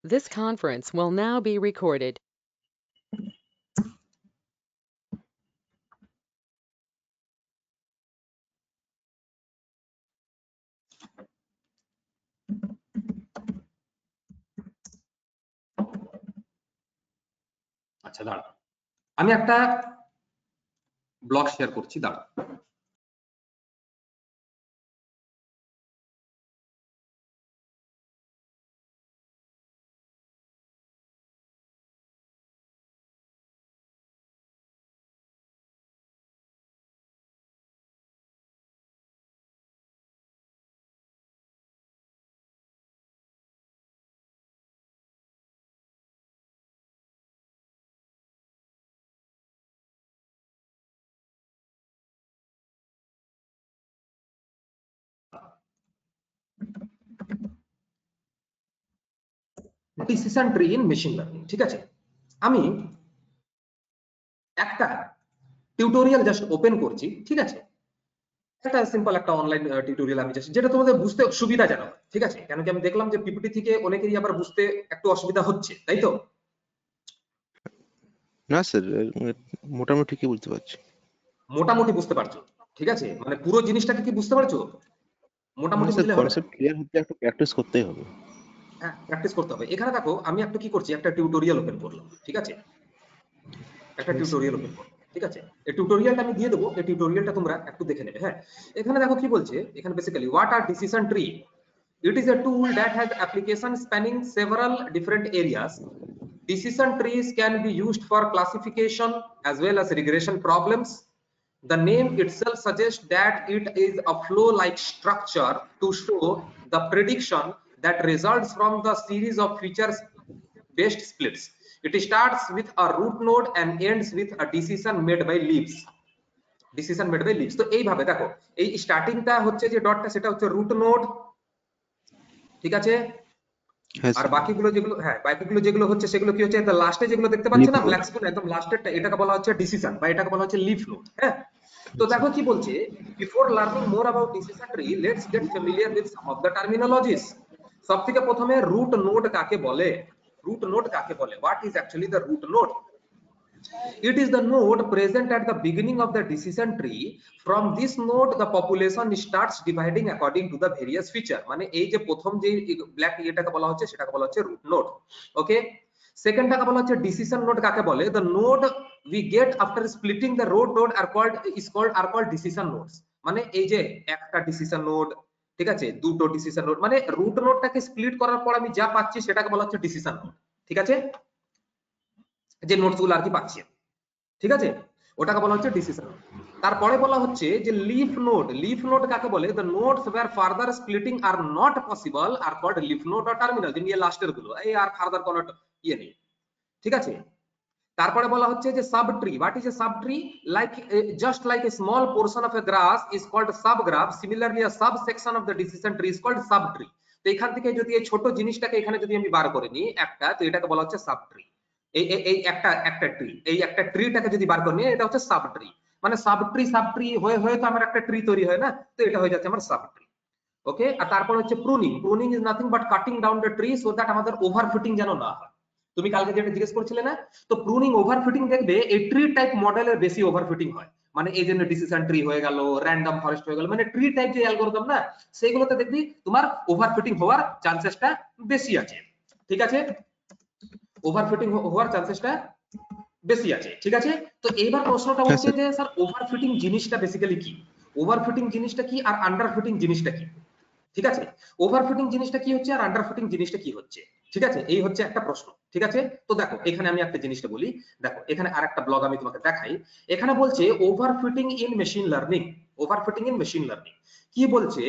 This conference will now be recorded. আচ্ছা দাঁড়া, আমি একটা ব্লগ শেয়ার করছি, দাঁড়া। Decision tree in machine learning, ঠিক আছে। আমি একটা টিউটোরিয়াল জাস্ট ওপেন করছি, ঠিক আছে। একটা সিম্পল একটা অনলাইন টিউটোরিয়াল আমি জাস্ট, যেটা তোমাদের বুঝতে সুবিধাজনক, ঠিক আছে। কেন কি আমি দেখলাম যে পিপিটি থেকে অনেকেরই আবার বুঝতে একটু অসুবিধা হচ্ছে, তাই তো? না স্যার, মোটামুটি ঠিকই বুঝতে পারছি। মোটামুটি বুঝতে পারছো, ঠিক আছে। মানে পুরো জিনিসটাকে কি বুঝতে পারছো? মোটামুটি স্যার, বুঝলে হবে না। কনসেপ্ট ক্লিয়ার হতে একটু প্র্যাকটিস করতেই হবে। হ্যাঁ, প্র্যাকটিস করতে হবে। এখানে দেখো আমি একটা কি করছি, একটা টিউটোরিয়াল ওপেন করলাম, ঠিক আছে। একটা টিউটোরিয়াল ওপেন করলাম, ঠিক আছে। এই টিউটোরিয়ালটা আমি দিয়ে দেবো, এই টিউটোরিয়ালটা তোমরা একটু দেখে নেবে। হ্যাঁ, এখানে দেখো কি বলছে, এখানে basically what are decision tree. It is a tool that has application spanning several different areas. Decision trees can be used for classification as well as regression problems. The name itself suggests that it is a flow-like structure to show the prediction that results from the series of features-based splits. It starts with a root node and ends with a decision made by leaves. Decision made by leaves. তো এইভাবে দেখো, এই স্টার্টিংটা হচ্ছে যে ডটটা, সেটা হচ্ছে root node, ঠিক আছে। হ্যাঁ আর স্যার। বাকিগুলো যেগুলো, হ্যাঁ বাকিগুলো যেগুলো হচ্ছে সেগুলো কি হচ্ছে, লাস্টে যেগুলো দেখতে পাচ্ছ লিফ না নোড। ব্ল্যাক স্ক্রিন একদম লাস্টেরটা, এটাকে বলা হচ্ছে ডিসিশন বা এটাকে বলা হচ্ছে লিফ নোড। হ্যাঁ, তো আচ্ছা। দেখো কি বলছে, before learning more about decision tree let's get familiar with some of the terminologies. সবথেকে প্রথমে রুট নোড কাকে বলে, রুট নোড কাকে বলে, what is actually the root node. It is the node present at the beginning of the decision tree. From this node the population starts dividing according to the various feature. মানে এই যে প্রথম যে black এটাকে বলা হচ্ছে সেটাকে বলা হচ্ছে রুট নোড। ওকে, সেকেন্ডটাকে বলা হচ্ছে ডিসিশন নোড। কাকে বলে, the node we get after splitting the root node are called decision nodes. মানে এই যে একটা ডিসিশন নোড, ঠিক আছে, দুটো ডিসিশন নোড, মানে রুট নোডটাকে স্প্লিট করার পর আমি যা পাচ্ছি সেটাকে বলা হচ্ছে ডিসিশন নোড, ঠিক আছে। যে নোটস গুলো আর কি পাচ্ছি, ঠিক আছে, ওটাকে বলা হচ্ছে ডিসিশন নোড। তারপরে বলা হচ্ছে যে লিফ নোড। লিফ নোড কাকে বলে, the nodes where further splitting are not possible are called leaf node or terminal. যেমন এই লাস্টের গুলো, এই আর ফার্দার কোনো ইয়ে নেই, ঠিক আছে। তারপরে বলা হচ্ছে যে sub tree. What is a sub tree, like just like a small portion of a graph is called sub graph, similarly a sub section of the decision tree is called sub tree. তো এখান থেকে যদি এই ছোট জিনিসটাকে এখানে যদি আমি বার করে নিই একটা, তো এটাকে বলা হচ্ছে সাব ট্রি। এই একটা ট্রি, এই একটা ট্রিটাকে যদি বার করে নিই এটা হচ্ছে সাব ট্রি। মানে সাব ট্রি হয়ে হয়ে তো আমার একটা ট্রি তৈরি হয় না, তো এটা হয়ে যাচ্ছে আমার সাব ট্রি। ওকে, আর তারপর হচ্ছে pruning. Pruning is nothing but cutting down the tree so that আমাদের ওভারফিটিং যেন না হয়। তুমি কালকে যেটা জিজ্ঞেস করছিলে না, তো প্রুনিং ওভারফিটিং দেখবে এই ট্রি টাইপ মডেলের বেশি ওভারফিটিং হয়। মানে এই জন্য ডিসিশন ট্রি হয়ে গেল, র্যান্ডম ফরেস্ট হয়ে গেল, মানে ট্রি টাইপ যে অ্যালগরিদম না, সেইগুলোতে দেখবি তোমার ওভারফিটিং হওয়ার চান্সেসটা বেশি আছে, ঠিক আছে। ওভারফিটিং হওয়ার চান্সেসটা বেশি আছে, ঠিক আছে। তো এইবার প্রশ্নটা হ্যাঁ হচ্ছে স্যার। যে স্যার ওভারফিটিং জিনিসটা বেসিক্যালি কি, ওভারফিটিং জিনিসটা কি আর আন্ডারফিটিং জিনিসটা কি, ঠিক আছে। ওভারফিটিং জিনিসটা কি হচ্ছে আর আন্ডারফিটিং জিনিসটা কি হচ্ছে, ঠিক আছে, এই হচ্ছে একটা প্রশ্ন, ঠিক আছে। তো দেখো এখানে আমি একটা জিনিসটা বলি, দেখো এখানে আরেকটা ব্লগ আমি তোমাকে দেখাই। এখানে বলছে overfitting in machine learning. Overfitting in machine learning কি বলছে,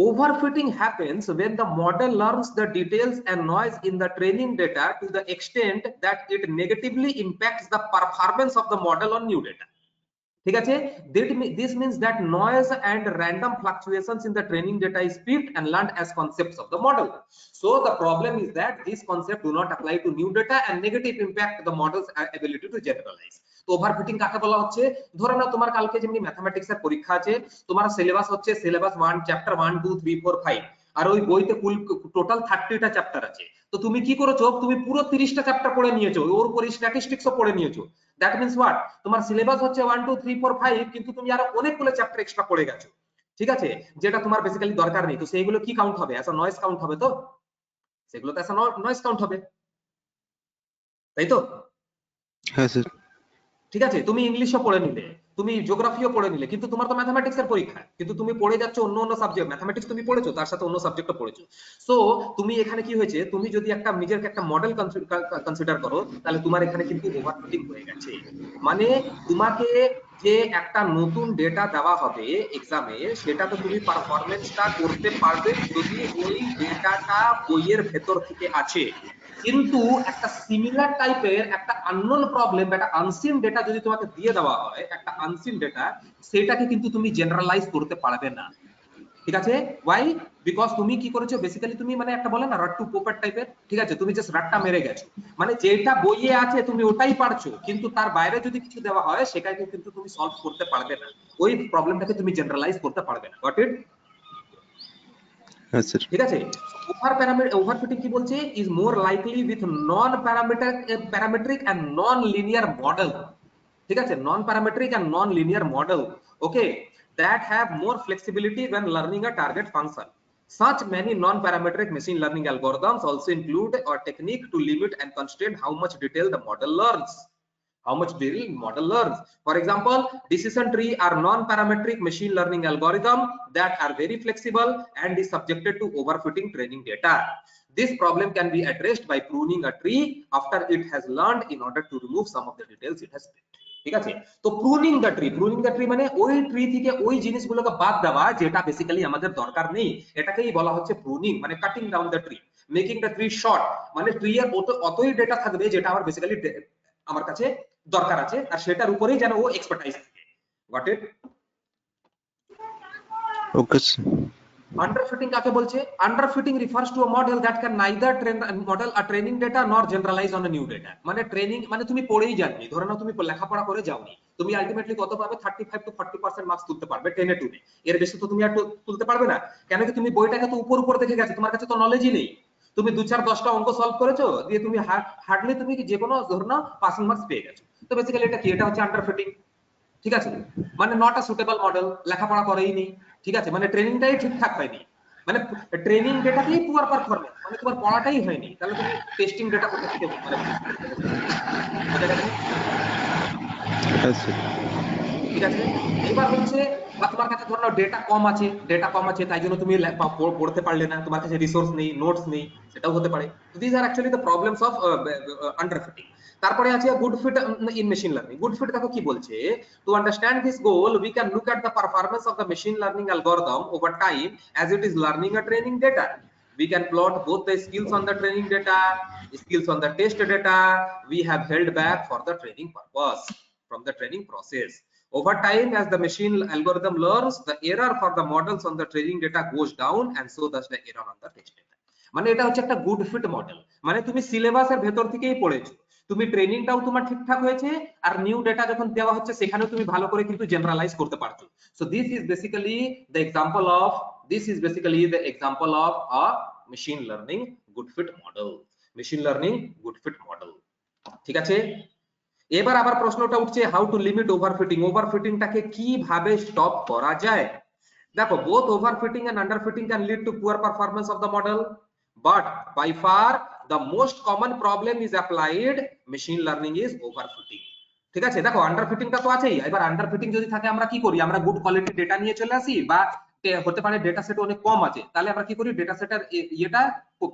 overfitting happens when the model learns the details and noise in the training data to the extent that it negatively impacts the performance of the model on new data, ঠিক আছে। This means that noise and random fluctuations in the training data is picked and learned as concepts of the model. So the problem is that these concepts do not apply to new data and negative impact the model's ability to generalize. তো overfitting কাকে বলা হচ্ছে, ধরে নাও তোমার কালকে যেমনি mathematics এর পরীক্ষা আছে, তোমার সিলেবাস হচ্ছে সিলেবাস 1 চ্যাপ্টার 1 2 3 4 5, আর ওই বইতে কুল টোটাল 30টা চ্যাপ্টার আছে। তো তুমি কি করেছো, তুমি পুরো 30টা চ্যাপ্টার পড়ে নিয়েছো, ওর উপরে স্ট্যাটিস্টিক্সও পড়ে নিয়েছো। দ্যাট মিন্স হোয়াট, তোমার সিলেবাস হচ্ছে 1 2 3 4 5, কিন্তু তুমি আরো অনেকগুলো চ্যাপ্টার এক্সট্রা পড়ে গেছো, ঠিক আছে, যেটা তোমার বেসিক্যালি দরকার নেই। তো সেইগুলো কি কাউন্ট হবে? অ্যাজ আ নয়েজ কাউন্ট হবে, তো সেগুলো তো অ্যাজ আ নয়েজ কাউন্ট হবে, তাই তো? হ্যাঁ স্যার। ঠিক আছে, তুমি ইংলিশও পড়ে নিলে, তুমি জিওগ্রাফিও পড়ে নিলে, কিন্তু তোমার তো ম্যাথমেটিক্স এর পরীক্ষা, কিন্তু তুমি পড়ে যাচ্ছ অন্য অন্য সাবজেক্ট। ম্যাথমেটিক্স তুমি পড়েছো, তার সাথে অন্য সাবজেক্টও পড়েছো। সো তুমি এখানে কি হয়েছে, তুমি যদি একটা নিজের একটা মডেল কনসিডার করো, তাহলে তোমার এখানে কিন্তু ওভারফিটিং হয়ে গেছে। মানে তোমাকে যে একটা নতুন ডেটা দেওয়া হবে এক্সামে, সেটা তো তুমি পারফরমেন্সটা করতে পারবে যদি ওই ডেটাটা বইয়ের ভেতর থেকে আছে। কিন্তু একটা সিমিলার টাইপের একটা আননোন প্রবলেম বা একটা আনসিন ডেটা যদি তোমাকে দিয়ে দেওয়া হয়, একটা আনসিন ডেটা, সেটাকে কিন্তু তুমি জেনারেলাইজ করতে পারবে না। ঠিক আছে, ওয়াই? বিকজ তুমি কি করেছো, বেসিক্যালি তুমি মানে একটা বলে না রাট্টু পোপার টাইপের, ঠিক আছে, তুমি জাস্ট রাট্টা মেরে গেছো। মানে যেটা বইয়ে আছে তুমি ওটাই পারছো, কিন্তু তার বাইরে যদি কিছু দেওয়া হয় সেটাকে কিন্তু তুমি সলভ করতে পারবে না, ওই প্রবলেমটাকে তুমি জেনারেলাইজ করতে পারবে না। Got it? হ্যাঁ স্যার। ঠিক আছে, ওভারফিটিং কি বলছে, is more likely with non parametric and non linear model. ঠিক আছে, non parametric and non linear model, okay, that have more flexibility when learning a target function. Such many non-parametric machine learning algorithms also include a technique to limit and constrain how much detail the model learns. How much detail model learns. For example, decision tree are non-parametric machine learning algorithm that are very flexible and is subjected to overfitting training data. This problem can be addressed by pruning a tree after it has learned in order to remove some of the details it has picked. ঠিক আছে, তো pruning the tree মানে ওই tree থেকে ওই জিনিসগুলোকে বাদ দেওয়া যেটা বেসিক্যালি আমাদের দরকার নেই, এটাকেই বলা হচ্ছে প্রুনিং, মানে cutting down the tree, making the tree short. মানে ট্রি এর অতই ডেটা থাকবে যেটা আমার বেসিক্যালি আমার কাছে দরকার আছে, আর সেটার উপরেই যেন ও এক্সপার্টাইজ থাকে। Goat it? Okay sir. Underfitting কাকে বলছে? Underfitting refers to a model that can neither model a training data nor generalize on a new data. মানে ট্রেনিং মানে তুমি পড়েই যাননি, ধরে নাও তুমি লেখাপড়া করে যাওনি, তুমি আলটিমেটলি কত পাবে? 35 to 40% মার্কস তুলতে পারবে 10 এ 2 এ, এর বেশি তো তুমি আর তুলতে পারবে না। কেন কি তুমি বইটাকে তো উপর উপর দেখে গেছো, তোমার কাছে তো নলেজই নেই। তুমি 2 4 10টা অঙ্ক সলভ করেছো, দিয়ে তুমি হার্ডলি তুমি যে কোনো ধরে নাও পাসিং মার্কস পেয়ে গেছো। তো বেসিক্যালি এটা কি? এটা হচ্ছে আন্ডারফিটিং। ঠিক আছে, মানে নট আ সুটেবল মডেল, লেখাপড়া করেই নি, ঠিক আছে, মানে ট্রেনিংটাই ঠিকঠাক হয়নি, মানে ট্রেনিং ডেটাতেই পুয়ার পারফরম্যান্স, মানে তোমার পড়াটাই হয়নি, তাহলে তুমি টেস্টিং ডেটা কোথা থেকে মানে বোঝা গেছে? হ্যাঁ স্যার। ঠিক আছে, এবার হচ্ছে বা তোমার কাছে ধরো ডেটা কম আছে তাই জন্য তুমি পড়তে পারলে না, তোমার কাছে রিসোর্স নেই, নোটস নেই, সেটাও হতে পারে। তো this are actually the problems of underfitting. তারপরে আছে good fit in machine learning. Good fit দেখো কি বলছে, to understand this goal we can look at the performance of the machine learning algorithm over time as it is learning a training data. We can plot both the skills on the training data, skills on the test data we have held back for the training purpose from the training process. Over time, as the machine algorithm learns, the error for the models on the training data goes down, and so does the error on the test data. মানে এটা হচ্ছে একটা good fit model, মানে তুমি সিলেবাসের ভেতর থেকেই পড়েছো, তুমি ট্রেনিংটাও তোমার ঠিকঠাক হয়েছে, আর নিউ ডেটা যখন দেওয়া হচ্ছে সেখানেও তুমি ভালো করে কিন্তু জেনারেলাইজ করতে পারছো। So this is basically the example of a machine learning good fit model. Machine learning good fit model, ঠিক আছে। এবার আবার প্রশ্নটা উঠছে, হাউ টু লিমিট ওভারফিটিং। ওভারফিটিংটাকে কিভাবে স্টপ করা যায়? দেখো, both overfitting and underfitting can lead to poor performance of the model, but by far the most common problem is applied machine learning is overfitting. ঠিক আছে, দেখো আন্ডারফিটিংটা তো আছেই, এবার আন্ডারফিটিং যদি থাকে আমরা কি করি? আমরা গুড কোয়ালিটি ডেটা নিয়ে চলে আসি, বা হতে পারে ডেটা সেট অনেক কম আছে, তাহলে আমরা কি করি? ডেটা সেটের ইয়েটা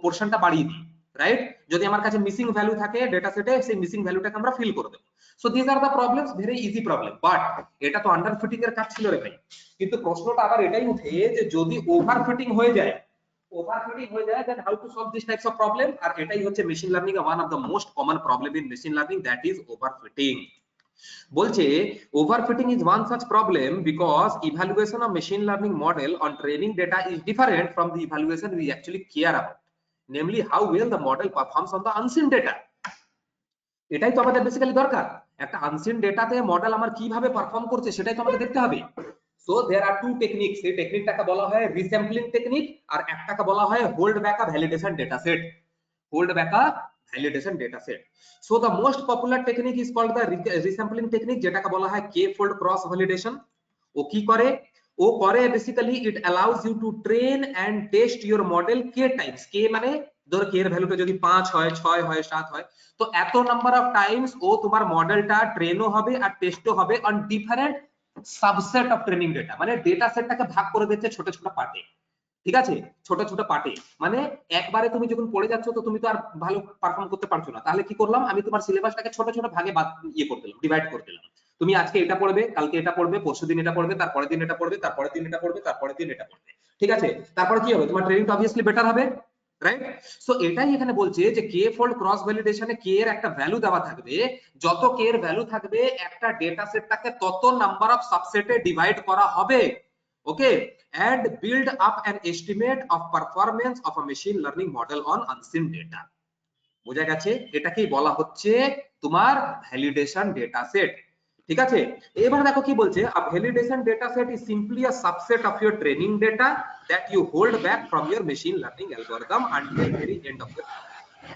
পোরশনটা বাড়িয়ে দিই, রাইট? যদি আমার কাছে মিসিং ভ্যালু থাকে ডেটা সেটে, সেই মিসিং ভ্যালুটাকে আমরা ফিল করে দেব। So this are the problems, very easy problem, but এটা তো আন্ডারফিটিং এর কাজ ছিল রে ভাই। কিন্তু প্রশ্নটা আবার এটাই উঠে যে যদি ওভারফিটিং হয়ে যায়, then how to solve these types of problem? আর এটাই হচ্ছে মেশিন লার্নিং এর one of the most common problem in machine learning, that is overfitting. বলছে overfitting is one such problem because evaluation of machine learning model on training data is different from the evaluation we actually care about, namely how well the model performs on the unseen data. এটাই তো আমাদের basically দরকার, একটা unseen ডেটাতে model আমার কিভাবে perform করছে সেটাই তো আমাকে দেখতে হবে। So there are two techniques, এই টেকনিকটাকে বলা হয় রিস্যাম্পলিং টেকনিক, আর একটাকে বলা হয় hold back a validation data set. hold back a validation data set. So the most popular technique is called the resampling technique, যেটাকে বলা হয় k fold cross validation. ও কি করে? ও করে basically it allows you to train and test your model k times. k মানে ধর k এর ভ্যালুটা যদি 5 হয়, 6 হয়, 7 হয়, তো এত নাম্বার অফ টাইমস ও তোমার মডেলটা ট্রেনও হবে আর টেস্টও হবে on different subset of training data. মানে ডেটা সেটটাকে ভাগ করে দিচ্ছে ছোট ছোট পার্টে, ঠিক আছে, ছোট ছোট পার্টে। মানে একবারে তুমি যখন পড়ে যাচ্ছ তো তুমি তো আর ভালো পারফর্ম করতে পারছো না, তাহলে কি করলাম আমি তোমার সিলেবাসটাকে ছোট ছোট ভাগে করে দিলাম, ডিভাইড করে দিলাম। তুমি আজকে এটা পড়বে, কালকে এটা পড়বে, পরশুদিন এটা পড়বে, তারপরের দিন এটা পড়বে, তারপরের দিন এটা পড়বে, তারপরের দিন এটা পড়বে, ঠিক আছে। তারপরে কি হবে? তোমার ট্রেনিংটা অবভিয়াসলি বেটার হবে, রাইট? সো এটাই এখানে বলছে যে কে ফোল্ড ক্রস ভ্যালিডেশনে কে এর একটা ভ্যালু দেওয়া থাকবে, যত কে এর ভ্যালু থাকবে একটা ডেটা সেটটাকে তত নাম্বার অফ সাবসেটে ডিভাইড করা হবে, ওকে, and build up an estimate of performance of a machine learning model on unseen data. বোঝা গেছে? এটাকেই বলা হচ্ছে তোমার ভ্যালিডেশন ডেটা সেট, ঠিক আছে। এবার দেখো কি বলছে, a validation data set is simply a subset of your training data that you hold back from your machine learning algorithm until very end of the.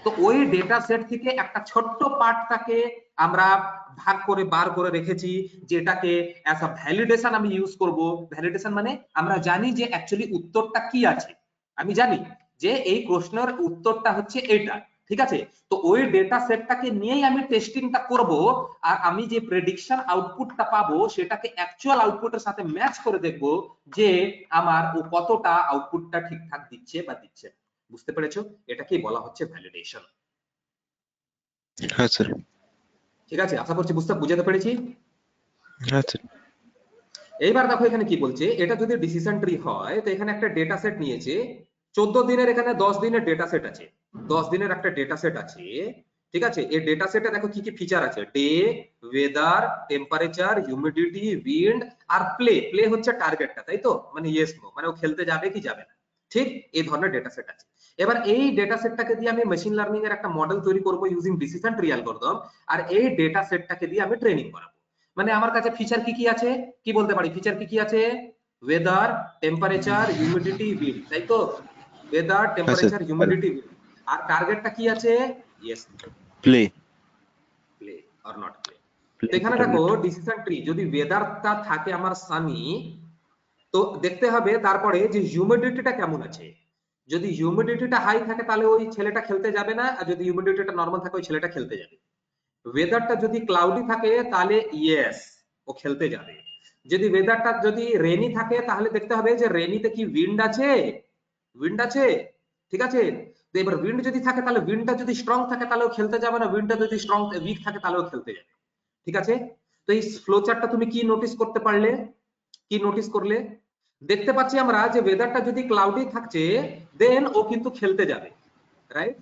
তো ওই ডেটা সেট থেকে একটা ছোট্ট পার্টটাকে আমরা ভাগ করে বার করে রেখেছি, যেটাকে অ্যাজ আ ভ্যালিডেশন আমি ইউজ করব। ভ্যালিডেশন মানে আমরা জানি যে অ্যাকচুয়ালি উত্তরটা কি আছে, আমি জানি যে এই প্রশ্নের উত্তরটা হচ্ছে এটা, ঠিক আছে। তো ওই ডেটা সেটটাকে নিয়েই আমি টেস্টিংটা করব, আর আমি যে প্রেডিকশন আউটপুটটা পাবো সেটাকে অ্যাকচুয়াল আউটপুটের সাথে ম্যাচ করে দেখব যে আমার ও কতটা আউটপুটটা ঠিকঠাক দিচ্ছে বা দিচ্ছে না। বুঝতে পেরেছো? এটাকেই বলা হচ্ছে ভ্যালিডেশন। হ্যাঁ স্যার। ঠিক আছে, আশা করছি বুঝাতে পেরেছি। হ্যাঁ স্যার। এইবার দেখো এখানে কি বলছে, এটা যদি ডিসিশন ট্রি হয় তো এখানে একটা ডেটা সেট নিয়েছে 14 দিনের, এখানে 10 দিনের ডেটা সেট আছে, 10 দিনের একটা ডেটা সেট আছে, ঠিক আছে। এই ডেটা সেটে দেখো কি কি ফিচার আছে, day, weather, temperature, humidity, wind আর প্লে। প্লে হচ্ছে টার্গেটটা, তাই তো, মানে ইয়েস নো, মানে ও খেলতে যাবে কি যাবে না, ঠিক এই ধরনের ডেটা সেট আছে। এবার এই ডেটা সেটটাকে দিয়ে আমি মেশিন লার্নিং এর একটা মডেল তৈরি করব ইউজিং ডিসিশন ট্রি অ্যালগরিদম, আর এই ডেটা সেটটাকে দিয়ে আমি ট্রেনিং করাবো। মানে আমার কাছে ফিচার কি কি আছে, কি বলতে পারি, ফিচার কি কি আছে, ওয়েদার, টেম্পারেচার, হিউমিডিটি, উইন্ড, তাই তো, ওয়েদার, হ্যাঁ স্যার। Temperature, humidity, wind. আর টার্গেটটা কি আছে, yes play. Play or not play. Play তো এখানে দেখো ডিসিশন ট্রি যদি ওয়েদারটা থাকে আমার সানি, তো দেখতে হবে তারপরে যে হিউমিডিটিটা কেমন আছে। যদি হিউমিডিটিটা হাই থাকে তাহলে ওই ছেলেটা খেলতে যাবে না, আর যদি হিউমিডিটিটা নরমাল থাকে ওই ছেলেটা খেলতে যাবে। ওয়েদারটা যদি ক্লাউডি থাকে তাহলে ইয়েস ও খেলতে যাবে। যদি ওয়েদারটা যদি রেনি থাকে তাহলে দেখতে হবে যে রেনিতে কি উইন্ড আছে, উইন্ড আছে, ঠিক আছে। তো এবার উইন্ড যদি থাকে তাহলে উইন্ডটা যদি স্ট্রং থাকে তাহলে ও খেলতে যাবে না, উইন্ডটা যদি স্ট্রং উইক থাকে তাহলে ও খেলতে যাবে, ঠিক আছে। তো এই ফ্লো চার্টটা তুমি কি নোটিস করতে পারলে, কি নোটিস করলে? দেখতে পাচ্ছি আমরা যে ওয়েদারটা যদি ক্লাউডি থাকছে দেন ও কিন্তু খেলতে যাবে, রাইট,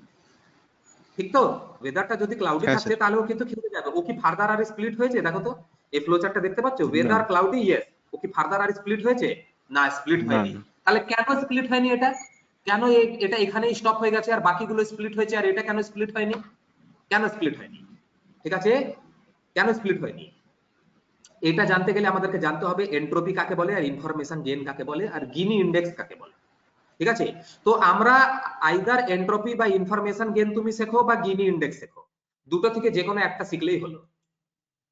ঠিক তো। ওয়েদারটা যদি ক্লাউডি হ্যাঁ থাকছে স্যার। তাহলে ও কিন্তু খেলতে যাবে। ও কি ফার্দার আর স্প্লিট হয়েছে? দেখো তো এই ফ্লো চার্টটা দেখতে পাচ্ছ, না ওয়েদার ক্লাউডি ইয়েস, ও কি ফার্দার আর স্প্লিট হয়েছে? না, স্প্লিট না হয়নি। না তাহলে কেন স্প্লিট হয়নি এটা? কেন এটা এখানেই স্টপ হয়ে গেছে আর বাকিগুলো স্প্লিট হয়েছে, আর এটা কেন স্প্লিট হয়নি? কেন স্প্লিট হয়নি? ঠিক আছে, কেন স্প্লিট হয়নি? এটা জানতে গেলে আমাদেরকে জানতে হবে এন্ট্রপি কাকে বলে, আর ইনফরমেশন গেইন কাকে বলে, আর গিনি ইন্ডেক্স কাকে বলে, ঠিক আছে। তো আমরা আইদার এন্ট্রপি বা ইনফরমেশন গেইন তুমি শেখো বা গিনি ইন্ডেক্স শেখো, দুটো থেকে যে কোনো একটা শিখলেই হলো,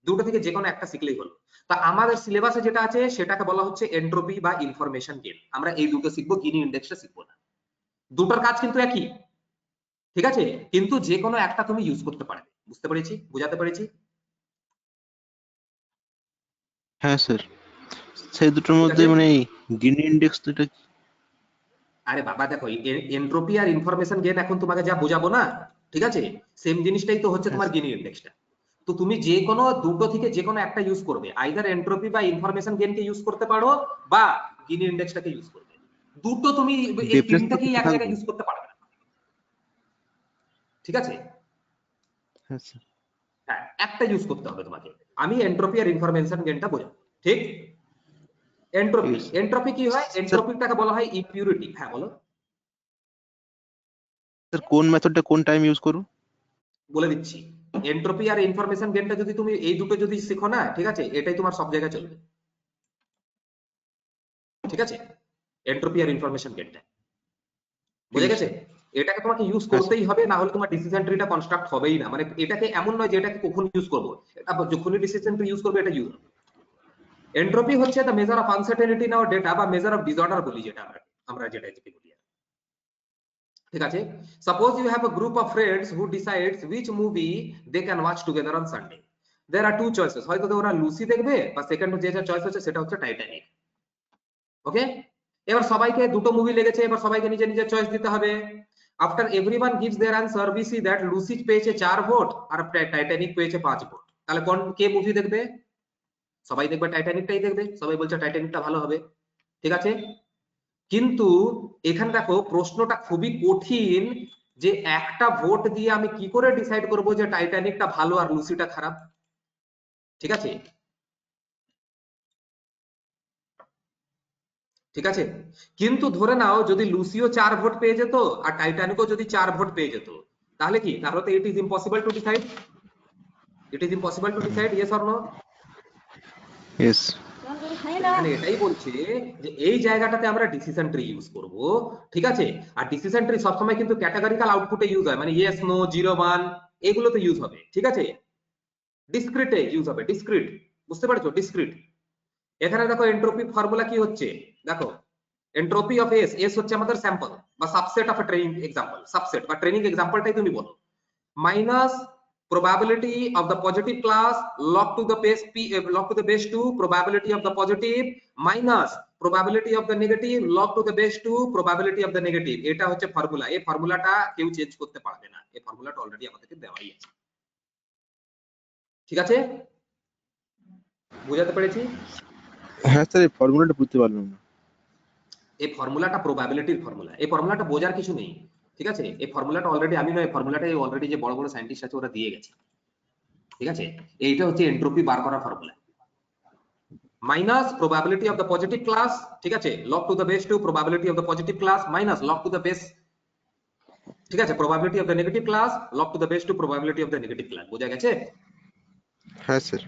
দুটো থেকে যে কোনো একটা শিখলেই হলো। তা আমাদের সিলেবাসে যেটা আছে সেটাকে বলা হচ্ছে এন্ট্রপি বা ইনফরমেশন গেইন। আমরা এই দুটো শিখবো, গিনি ইন্ডেক্সটা শিখবো না। দুটোর কাজ কিন্তু একই, ঠিক আছে, কিন্তু যে কোনো একটা তুমি ইউজ করতে পারবে। বুঝতে পেরেছি, বুঝাতে পেরেছি? হ্যাঁ স্যার। সেই দুটোর ঠিক মধ্যে আছে। মানে গিনি ইন্ডেক্স তো এটা কি? আরে বাবা দেখো, এন্ট্রপি আর ইনফরমেশন গেইন এখন তোমাকে যা বোঝাবো না, ঠিক আছে, সেম জিনিসটাই তো হচ্ছে হ্যাঁ তোমার স্যার। গিনি ইন্ডেক্সটা। তো তুমি যে কোনো দুটো থেকে যে কোনো একটা ইউজ করবে, আইদার এন্ট্রপি বা ইনফরমেশন গেইনকে ইউজ করতে পারো বা গিনি ইন্ডেক্সটাকে ইউজ করবে। দুটো তুমি এই ডিফারেন্স তো তিনটাকেই কিছু এক জায়গায় থাকবে? ইউজ করতে পারবে না, ঠিক আছে। হ্যাঁ স্যার। হ্যাঁ, একটা ইউজ করতে হবে তোমাকে। আমি এন্ট্রপি আর ইনফরমেশন গেইনটা বোঝাবো, ঠিক। ঠিক এন্ট্রপি, আছে এন্ট্রপি কি হয়? স্যার। এন্ট্রপিটাকে বলা হয় ইম্পিউরিটি। হ্যাঁ বলো, স্যার কোন মেথডটা কোন টাইম ইউজ করব? বলে দিচ্ছি। এন্ট্রপি আর ইনফরমেশন গেইনটা যদি তুমি এই দুটো যদি শিখো না, ঠিক আছে, এটাই তোমার সব জায়গায় চলবে, ঠিক আছে। এন্ট্রপি আর ইনফরমেশন গেইনটা ঠিক বুঝে আছে গেছে? স্যার। এটাকে তোমাকে ইউজ করতেই হবে, না হলে তোমার ডিসিশন ট্রিটা কনস্ট্রাক্ট হবেই না। মানে এটাকে এমন নয় যে এটাকে কখন ইউজ করবো, তারপর যখনই ডিসিশন ট্রি ইউজ করবে এটা ইউজ হবে। এন্ট্রপি হচ্ছে the measure of uncertainty in our data বা মেজার অফ ডিসঅর্ডার বলি যেটা আমরা যেটা বলি, ঠিক আছে। Suppose you have a group of friends who decides which movie they can watch together on Sunday. There are two choices, হয়তো ওরা লুসি দেখবে বা সেকেন্ড যেটা চয়েস হচ্ছে সেটা হচ্ছে টাইটানিক। ওকে, এবার সবাইকে দুটো মুভি লেগেছে, এবার সবাইকে নিজে নিজে চয়েস দিতে হবে। After everyone gives their answer we see that Lucy পেয়েছে 4 ভোট আর টাইটানিক পেয়েছে 5 ভোট। তাহলে কোন কে মুভি দেখবে? সবাই দেখবে টাইটানিকটাই দেখবে, সবাই বলছে টাইটানিকটা ভালো হবে, ঠিক আছে। কিন্তু এখানে দেখো প্রশ্নটা খুবই কঠিন, যে একটা ভোট দিয়ে আমি কি করে ডিসাইড করব যে টাইটানিকটা ভালো আর লুসিটা খারাপ, ঠিক আছে। ঠিক আছে, কিন্তু ধরে নাও যদি লুসিও 4 ভোট পেয়ে যেত আর টাইটানিকও যদি 4 ভোট পেয়ে যেত, তাহলে কি? তাহলে তো it is impossible to decide, it is impossible to decide, yes or no? Yes. এখানে এটাই বলছে যে এই জায়গাটাতে আমরা ডিসিশন ট্রি ইউজ করব, ঠিক আছে। আর ডিসিশন ট্রি সবসময় কিন্তু ক্যাটাগরিক্যাল আউটপুটে ইউজ হয়, মানে ইয়েস নো 0 1 এগুলোতে ইউজ হবে, ঠিক আছে। ডিসক্রিটে ইউজ হবে, ডিসক্রিট, বুঝতে পারছো? ডিসক্রিট। এখানে দেখো এন্ট্রপি ফর্মুলা কি হচ্ছে, দেখো এন্ট্রপি অফ এস, এস হচ্ছে আমাদের স্যাম্পল বা subset of A training example, subset বা ট্রেনিং এক্সাম্পলটাই তুমি বলো, minus probability of the positive class log to the base p log to the base 2 probability of the positive minus probability of the negative log to the base 2 probability of the negative। এটা হচ্ছে formula, এই ফর্মুলাটা কেউ change করতে পারবে না, এই ফর্মুলাটা অলরেডি আমাদেরকে দেওয়াই আছে, ঠিক আছে। বুঝাতে পেরেছি? হ্যাঁ স্যার, এই ফর্মুলাটা বুঝতে পারলাম না। এই ফর্মুলাটা প্রবাবিলিটির ফর্মুলা, এই ফর্মুলাটা বোঝার কিছু নেই, ঠিক আছে। এই ফর্মুলাটা অলরেডি আমি নয়, ফর্মুলাটা অলরেডি যে বড় বড় সায়েন্টিস্ট আছে ওরা দিয়ে গেছে, ঠিক আছে। এইটা হচ্ছে এন্ট্রপি বার করার formula, minus probability of the positive class, ঠিক আছে, log to the base 2 probability of the positive class minus log to the base, ঠিক আছে, probability of the negative class log to the base 2 probability of the negative class. বোঝা গেছে? হ্যাঁ sir.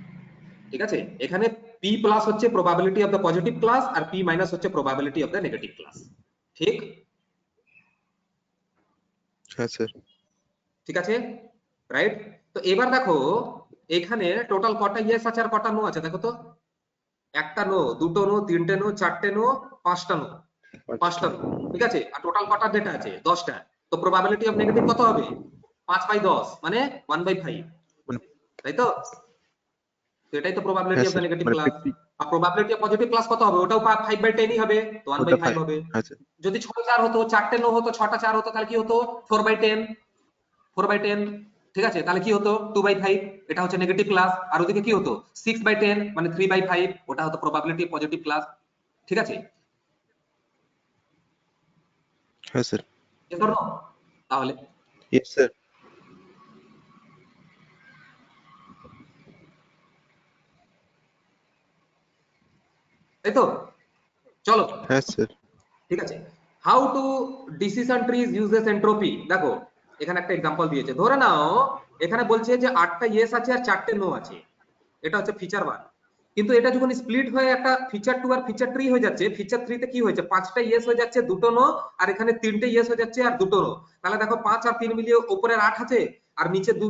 ঠিক আছে, এখানে p প্লাস হচ্ছে probability of the positive class আর p মাইনাস হচ্ছে probability of the negative class, ঠিক? হ্যাঁ স্যার। ঠিক আছে, রাইট। তো এবার দেখো এখানে টোটাল কটা ইয়েস আছে আর কটা নো আছে, দেখো তো। একটা নো, দুটো নো, তিনটে নো, চারটে নো, পাঁচটা নো, পাঁচটা নো, ঠিক আছে। আর টোটাল কটা ডেটা আছে? 10টা। তো প্রবাবিলিটি অফ নেগেটিভ কত হবে? 5/10 মানে 1/5, তাই তো? তো এটাই তো প্রবাবিলিটি হ্যাঁ অফ দ্য স্যার, নেগেটিভ মানে ক্লাস। আর প্রবাবিলিটি অফ পজিটিভ ক্লাস কত হবে? ওটাও 5/10 ই হবে, তো 1/5 হবে। হ্যাঁ স্যার। যদি 6 4 হতো, চারটে নো হতো, 6টা 4 হতো, তাহলে কি হতো? 4/10, 4/10, ঠিক আছে। তাহলে কি হতো? 2/5, এটা হচ্ছে নেগেটিভ ক্লাস। আর ওদিকে কি হতো? 6/10 মানে 3/5, ওটা হতো প্রবাবিলিটি পজিটিভ ক্লাস, ঠিক আছে। হ্যাঁ স্যার। এর জন্য তাহলে ইয়েস স্যার। তাই তো, চলো, হ্যাঁ স্যার। ঠিক আছে। How to decision trees uses entropy. দেখো এখানে একটা এক্সাম্পল দিয়েছে, ধরে নাও এখানে বলছে যে 8টা ইয়েস আছে আর 4টে নো আছে, এটা হচ্ছে ফিচার 1। কিন্তু এটা যখন স্প্লিট হয়ে একটা ফিচার 2 আর ফিচার 3 হয়ে যাচ্ছে, ফিচার 3 তে কি হয়েছে? 5টা ইয়েস হয়ে যাচ্ছে, দুটো নো, আর এখানে 3টে ইয়েস হয়ে যাচ্ছে আর দুটো নো। তাহলে দেখো 5 আর 3 মিলিয়ে উপরে 8 আছে, আর নিচে 2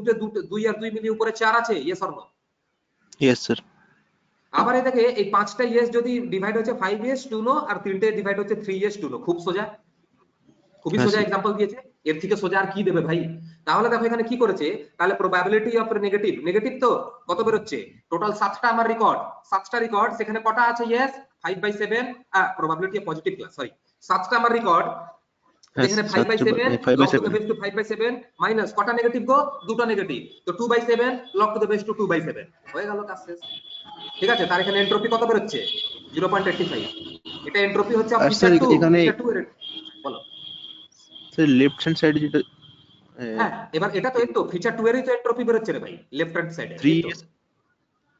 আর 2 মিলিয়ে উপরে 4 আছে, yes or no? Yes sir. আবার এটাকে এই 5টা ইয়েস যদি ডিভাইড হচ্ছে 5 ইয়েস 2 নো, আর 3টে ডিভাইড হচ্ছে 3 ইয়েস 2 নো। খুব সোজা, খুবই হ্যাঁ সোজা স্যার। এক্সাম্পল দিয়েছে, এর থেকে সোজা আর কি দেবে ভাই? তাহলে দেখো এখানে কি করেছে, তাহলে প্রবাবিলিটি অফ নেগেটিভ, নেগেটিভ তো কত বের হচ্ছে? টোটাল 7টা আমার রেকর্ড, 7টা রেকর্ড, সেখানে কটা আছে yes? 5/7, probability of positive class, sorry 7টা আমার রেকর্ড, এখানে 5/7 log to the base two 5/7 minus কটা নেগেটিভ গো? দুটো নেগেটিভ, তো 2/7 log to the base two 2/7, হয়ে গেল কাজ শেষ, ঠিক আছে। তার এখানে এন্ট্রপি কত বের হচ্ছে? 0.85। এটা এন্ট্রপি হচ্ছে আর ফিচার স্যার 2, এখানে ফিচার 2 এর, বলো। স্যার লেফট হ্যান্ড সাইডে যেটা হ্যাঁ, এবার এটা তো এই তো ফিচার 2 এরই তো এন্ট্রপি বের হচ্ছে রে ভাই, লেফট হ্যান্ড সাইডে, 3 এই তো।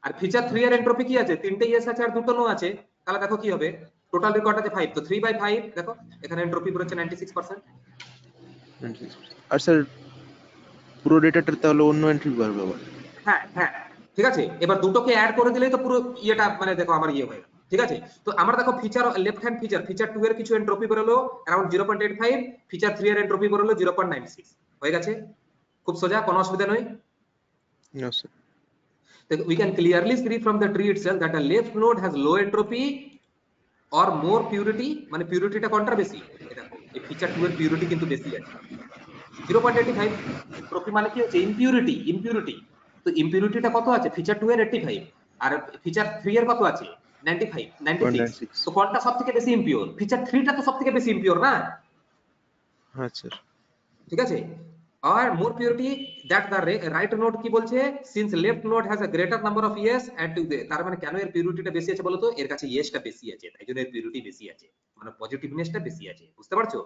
আর ফিচার 3 এর এন্ট্রপি কি আছে? 3টে ইয়েস আছে আর দুটো নো আছে, তাহলে দেখো কি হবে? টোটাল রেকর্ড আছে 5, তো 3/5, দেখো এখানে এন্ট্রপি বের হচ্ছে 96%। আর স্যার পুরো ডেটাটার তাহলে অন্য এন্ট্রি পারবে আবার। হ্যাঁ হ্যাঁ, ঠিক আছে। এবার দুটোকে অ্যাড করে দিলেই তো পুরো ইয়েটা, মানে দেখো আমার ইয়ে হয়ে গেল, ঠিক আছে। তো আমরা দেখো ফিচার লেফট হ্যান্ড ফিচার 2 এর কিছু এন্ট্রপি বেরোলো अराउंड 0.85, ফিচার 3 এর এন্ট্রপি বেরোলো 0.96, হয়ে গেছে, খুব সোজা, কোনো অসুবিধা নয়। No, sir. So we can clearly see from the tree itself that a left node has low entropy or more purity, মানে পিউরিটিটা কোনটার বেশি, দেখো এই ফিচার 2 এর পিউরিটি কিন্তু বেশি আছে 0.85। এন্ট্রপি মানে কি হচ্ছে ইমপিউরিটি। তো ইমপিউরিটিটা কত আছে ফিচার 2 এর 85 আর ফিচার 3 এর কত আছে 95 96। 0.96. তো কোনটা সবথেকে বেশি ইমপিউর? ফিচার 3 টা তো সবথেকে বেশি ইমপিউর না, হ্যাঁ স্যার। ঠিক আছে। আর more purity that the right node কি বলছে, since left node has a greater number of yes and তার মানে কেন এর পিউরিটিটা বেশি আছে বলতো, এর কাছে ইয়েসটা বেশি আছে, তাই জন্য এর পিউরিটি বেশি আছে, মানে পজিটিভনেসটা বেশি আছে, বুঝতে পারছো?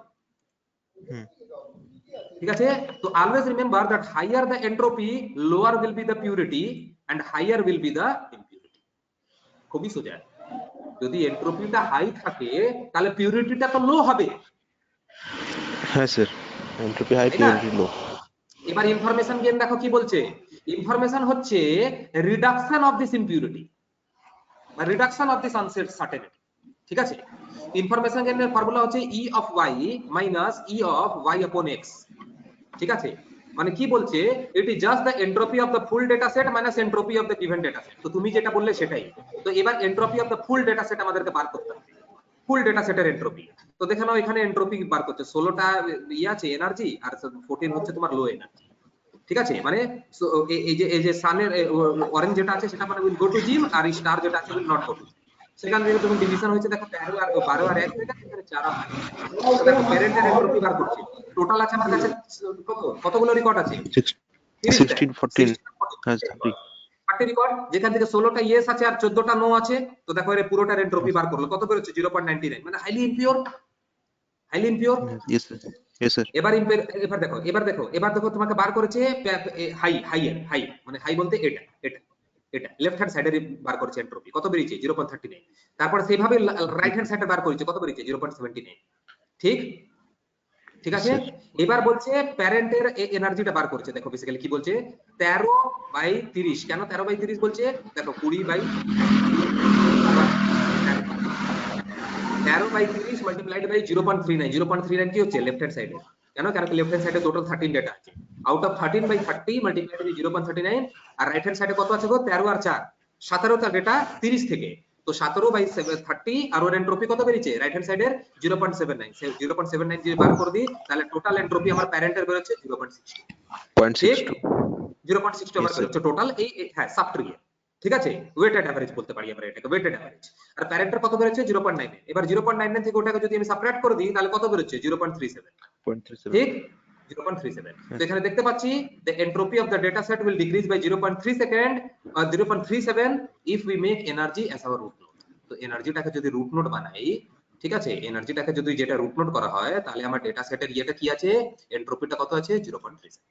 ঠিক আছে। তো always remember that higher the entropy lower will be the purity and higher will be the impurity. খুবই সোজা, যদি এন্ট্রপিটা হাই থাকে তাহলে পিউরিটিটা তো লো হবে, হ্যাঁ স্যার, এন্ট্রপি হাই তাই না? পিউরিটি লো। এবার ইনফরমেশন গেইন দেখো কি বলছে, ইনফরমেশন হচ্ছে রিডাকশন অফ দিস ইমপিউরিটি বা রিডাকশন অফ দিস আনসার্টেনিটি, ঠিক আছে। ইনফরমেশন গেইনের ফর্মুলা হচ্ছে E of Y minus E of Y upon X, ঠিক আছে। মানে কি বলছে, it is just the entropy of the full data set minus entropy of the given data set. তো তুমি যেটা বললে সেটাই। তো এবার entropy of the full data set আমাদেরকে বার করতে হবে, ফুল ডেটা সেটের এন্ট্রপি। তো দেখে নাও এখানে এন্ট্রপি বার করছে, 16টা ইয়ে আছে এনার্জি আর 14 হচ্ছে তোমার লো এনার্জি, ঠিক আছে। মানে এই যে সানের অরেঞ্জ যেটা আছে সেটা মানে উইল গো টু জিম, আর স্টার যেটা আছে উইল নট গো টু। সেখান থেকে যখন ডিভিশন হয়েছে দেখো 13 আর 12 আর 1 হয়ে গেছে, এখানে 4 আর 5। তো দেখো প্যারেন্টের এন্ট্রপি বার করছে, টোটাল আছে আমার কাছে কতগুলো রেকর্ড আছে 16 14 হ্যাঁ 30 রেকর্ড, যেখান থেকে 16টা ইয়েস আছে আর 14টা নো আছে। তো দেখো এর পুরোটার এন্ট্রপি বার করলো, কত বের হচ্ছে 0.99, মানে highly impure. Yes sir, yes sir. এবার দেখো তোমাকে বার করেছে হাই, মানে হাই বলতে এটা লেফট হ্যান্ড সাইডে বার করেছে এন্ট্রপি, কত বেরিয়েছে 0.39। তারপর সেইভাবে রাইট হ্যান্ড সাইডে বার করেছে, কত বেরিয়েছে 0.79, ঠিক আছে। এবার বলছে প্যারেন্টের এনার্জিটা বার করেছে, দেখো বেসিক্যালি কি বলছে 13/30। কেন 13/30 বলছে, দেখো 13/30 মাল্টিপ্লাইড বাই 0.39 কি হচ্ছে লেফট হ্যান্ড সাইডে। কেন লেফট হ্যান্ড সাইডে টোটাল 13 ডেটা আছে, আউট অফ 13/30 মাল্টিপ্লাইড বাই 0.39, আর রাইট হ্যান্ড সাইডে কত আছে গো 13 আর 4 17টা ডেটা 30 থেকে। তো 17/30 আর ওর এন্ট্রপি কত বেরিয়েছে রাইট হ্যান্ড সাইডের 0.79। 0.79 যদি বার করে দিই তাহলে টোটাল এন্ট্রপি আমার প্যারেন্টের বের হচ্ছে 0.62, 0.62 আমার বের হচ্ছে টোটাল এই হ্যাঁ সাব ট্রি, ঠিক আছে। ওয়েটেড এভারেজ বলতে পারি আমরা এটাকে, ওয়েটেড এভারেজ। আর প্যারেন্টের কত বের হচ্ছে 0.9। এবার 0.99 থেকে ওটাকে যদি আমি সাবট্রাক্ট করে দিই তাহলে কত বের হচ্ছে 0.37, ঠিক 0.37। তো এখানে দেখতে পাচ্ছি the entropy of the data set will decrease by 0.3 second or 0.37 if we make energy as our root node। তো এনার্জিটাকে যদি রুট নোড বানাই, ঠিক আছে, এনার্জিটাকে যদি যেটা রুট নোড করা হয় তাহলে আমার ডেটা সেটের ইয়েটা কি আছে, এন্ট্রপিটা কত আছে 0.37,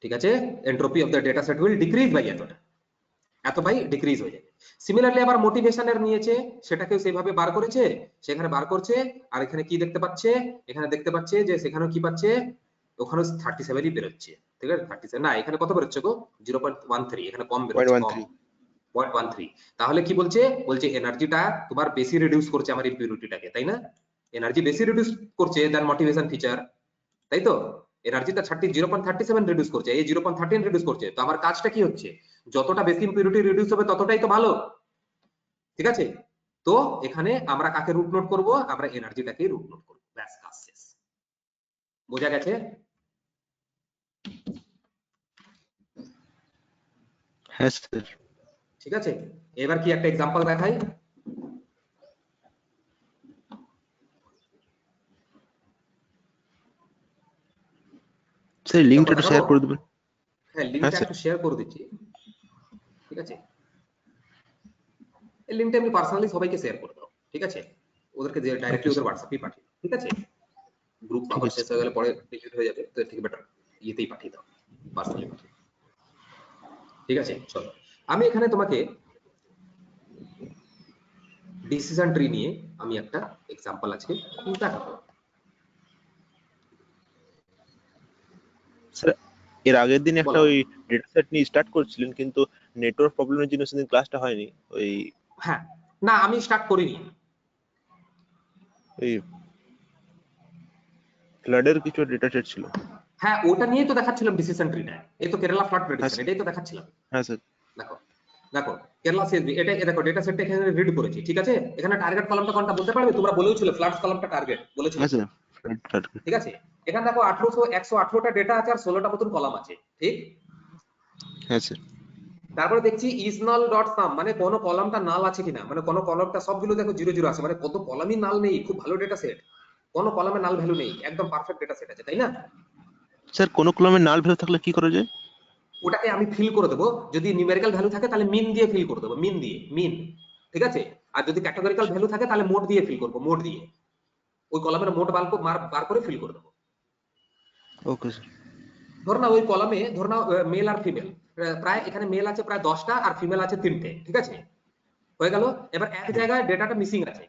ঠিক আছে। Entropy of the data set will decrease by এত বাই ডিক্রিজ হয়ে যাবে। সিমিলারলি আবার মোটিভেশনের নিয়েছে, সেটাকেও সেইভাবে বার করেছে, সেখানে বার করছে। আর এখানে কি দেখতে পাচ্ছে, এখানে দেখতে পাচ্ছে যে সেখানেও কি পাচ্ছে, ওখানে 37ই বেরোচ্ছে, ঠিক আছে 37 না, এখানে কত বেরোচ্ছে গো 0.13, এখানে কম বেরোচ্ছে, কম 0.13। তাহলে কি বলছে, এনার্জিটা তোমার বেশি রিডিউস করছে আমার ইমপিউরিটিটাকে, তাই না? এনার্জি বেশি রিডিউস করছে দেন মোটিভেশন ফিচার, তাই তো। এনার্জিটা 0.37 রিডিউস করছে, এই 0.13 রিডিউস করছে। তো আমার কাজটা কি হচ্ছে, যতটা বেশি ইমপিউরিটি রিডিউস হবে ততটাই তো ভালো, ঠিক আছে। তো এখানে আমরা কাকে রুট নোট করব, আমরা এনার্জিটাকে রুট নোট করব, ব্যাস কাজ শেষ। বোঝা গেছে? হ্যাঁ স্যার। ঠিক আছে, এবার কি একটা एग्जांपल দেখাই। স্যার লিংকটা একটু শেয়ার করে দিবেন। হ্যাঁ লিংকটা একটু শেয়ার করে দিচ্ছি, ঠিক আছে। এই লিংকটা আমি পার্সোনালি সবাইকে শেয়ার করে দাও, ঠিক আছে, ওদেরকে যে ডাইরেক্টলি ওদের হোয়াটসঅ্যাপে পাঠিয়ে দাও, ঠিক আছে। গ্রুপ আবার শেষ হয়ে গেলে পরে ডিলিট হয়ে যাবে, তো এর থেকে বেটার ইয়েতেই পাঠিয়ে দাও, পার্সোনালি পাঠিয়ে দাও, ঠিক আছে। চলো আমি এখানে তোমাকে ডিসিশন ট্রি নিয়ে আমি একটা एग्जांपल আজকে দেখাবো। স্যার এর আগের দিন একটা বলো। ওই ডেটা সেট নিয়ে স্টার্ট করছিলেন, কিন্তু নেটওয়ার্ক প্রবলেমের জন্য সেদিন ক্লাসটা হয়নি। ওই হ্যাঁ, না আমি স্টার্ট করিনি। ওই ফ্লাডের কিছু ডেটা সেট ছিল। হ্যাঁ, ওটা নিয়েই তো দেখাচ্ছিলাম ডিসিশন ট্রিটা। এই তো কেরালা ফ্লাড হ্যাঁ প্রেডিকশন, স্যার। এটাই তো দেখাচ্ছিলাম। হ্যাঁ স্যার। দেখো, দেখো কেরালা সিএসবি, এটা দেখো ডেটা সেটটা এখানে রিড করেছি, ঠিক আছে? এখানে টার্গেট কলামটা কোনটা বলতে পারবে? তোমরা বলেও ছিল ফ্লাডস কলামটা টার্গেট বলেছিলে হ্যাঁ তো, স্যার। ফ্লাড। ঠিক আছে? এখানে দেখো 118টা ডেটা আছে আর 16টা মতন কলাম আছে, ঠিক? হ্যাঁ স্যার। তারপরে দেখছি ইজ নাল ডট সাম, মানে কোন কলামটা নাল আছে কিনা, মানে কোন কলামটা, সবগুলো দেখো জিরো জিরো আছে, মানে কত কলামই নাল নেই। খুব ভালো ডেটা সেট, কোন কলামে নাল ভ্যালু নেই, একদম পারফেক্ট ডেটা সেট আছে, তাই না? স্যার কোনো কলমে নাল ভ্যালু থাকলে কি করা যায়? ওটাকে আমি ফিল করে দেবো, যদি নিউমেরিক্যাল ভ্যালু থাকে তাহলে মিন দিয়ে ফিল করে দেবো, মিন দিয়ে, মিন, ঠিক আছে? আর যদি ক্যাটাগরিক্যাল ভ্যালু থাকে তাহলে মোড দিয়ে ফিল করবো, মোড দিয়ে ওই কলামের মোড বার করে ফিল করে দেবো। Okay sir. ধর না ওই কলামে ধর না মেল আর ফিমেল, প্রায় এখানে মেল আছে প্রায় 10টা আর ফিমেল আছে 3টে, ঠিক আছে? হয়ে গেল। এবার এক জায়গায় ডেটাটা মিসিং আছে,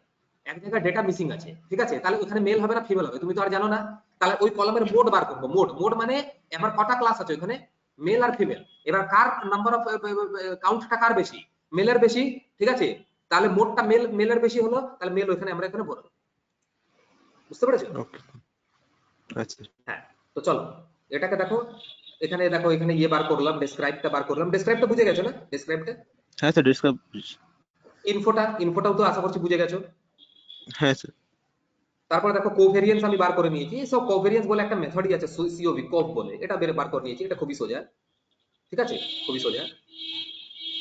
এক জায়গায় ডেটা মিসিং আছে, ঠিক আছে? তাহলে ওখানে মেল হবে না ফিমেল হবে তুমি তো আর জানো না। তাহলে ওই কলামের মোড বার করবো, মোড, মোড মানে এবার কটা ক্লাস আছে ওখানে, মেল আর ফিমেল, এবার কার নাম্বার অফ কাউন্টটা কার বেশি, মেলের বেশি, ঠিক আছে? তাহলে মোডটা মেলের বেশি হলো, তাহলে মেল ওখানে আমরা এখানে ভরবো। বুঝতে পেরেছো? ওকে। আচ্ছা। হ্যাঁ, তো চলো এটাকে দেখো, এখানে দেখো, এখানে ইয়ে বার করলাম, ডেসক্রাইবটা বার করলাম, ডেসক্রাইবটা বুঝে গেছো না? ডেসক্রাইবটা, হ্যাঁ স্যার, ডিসকাস। ইনফোটাও তো আশা করছি বুঝে গেছো। হ্যাঁ স্যার। তারপরে দেখো কোভেরিয়েন্স আমি বার করে নিয়েছি, সো কোভেরিয়েন্স বলে একটা মেথডই আছে, সিওভি কোভ বলে, এটা বার করে নিয়েছি, এটা খুবই সোজা, ঠিক আছে? খুবই সোজা,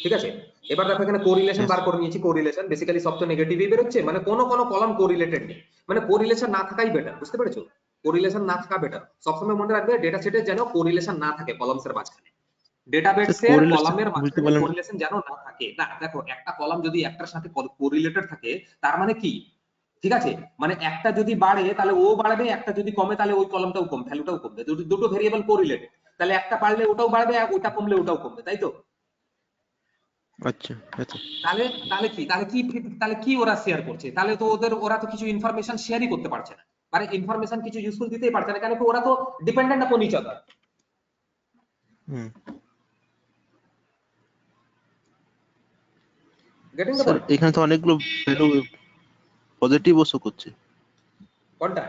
ঠিক আছে? এবার দেখো এখানে কোরিলেশন হ্যাঁ বার স্যার। করে নিয়েছি, কোরিলেশন বেসিক্যালি সব তো নেগেটিভই বেরোচ্ছে, মানে কোন কোন কলাম কোরিলেটেড নেই, মানে কোরিলেশন না থাকাই বেটার, বুঝতে পেরেছো? কোরিলেশন না থাকা বেটার, সবসময় মনে রাখবে ডেটা সেটে যেন কোরিলেশন না থাকে কলামসের মাঝখানে, স্যার ডেটাবেসের কোরিলেশন কলামের বুঝতে মাঝখানে পারলাম না। কোরিলেশন যেন না থাকে। না দেখো, একটা কলাম যদি একটার সাথে কোরিলেটেড থাকে তার মানে কি, ঠিক আছে? মানে একটা যদি বাড়ে তাহলে ও বাড়বে, একটা যদি কমে তাহলে ওই কলমটাও কম, ভ্যালুটাও কমবে, দুটো ভেরিয়েবল কোরিলেটেড, তাহলে একটা বাড়লে ওটাও বাড়বে আর ওটা কমলে ওটাও কমবে, তাই তো? আচ্ছা আচ্ছা। তাহলে তাহলে কি, তাহলে কি ওরা শেয়ার করছে? তাহলে তো ওরা তো কিছু ইনফরমেশন শেয়ারই করতে পারছে না, মানে ইনফরমেশন কিছু ইউজফুল দিতেই পারছে না, কেন কি ওরা তো dependent upon each other. Hmm. Getting the sir point? এখানে তো অনেকগুলো ভ্যালু পজিটিভও শো করছে। কোনটা?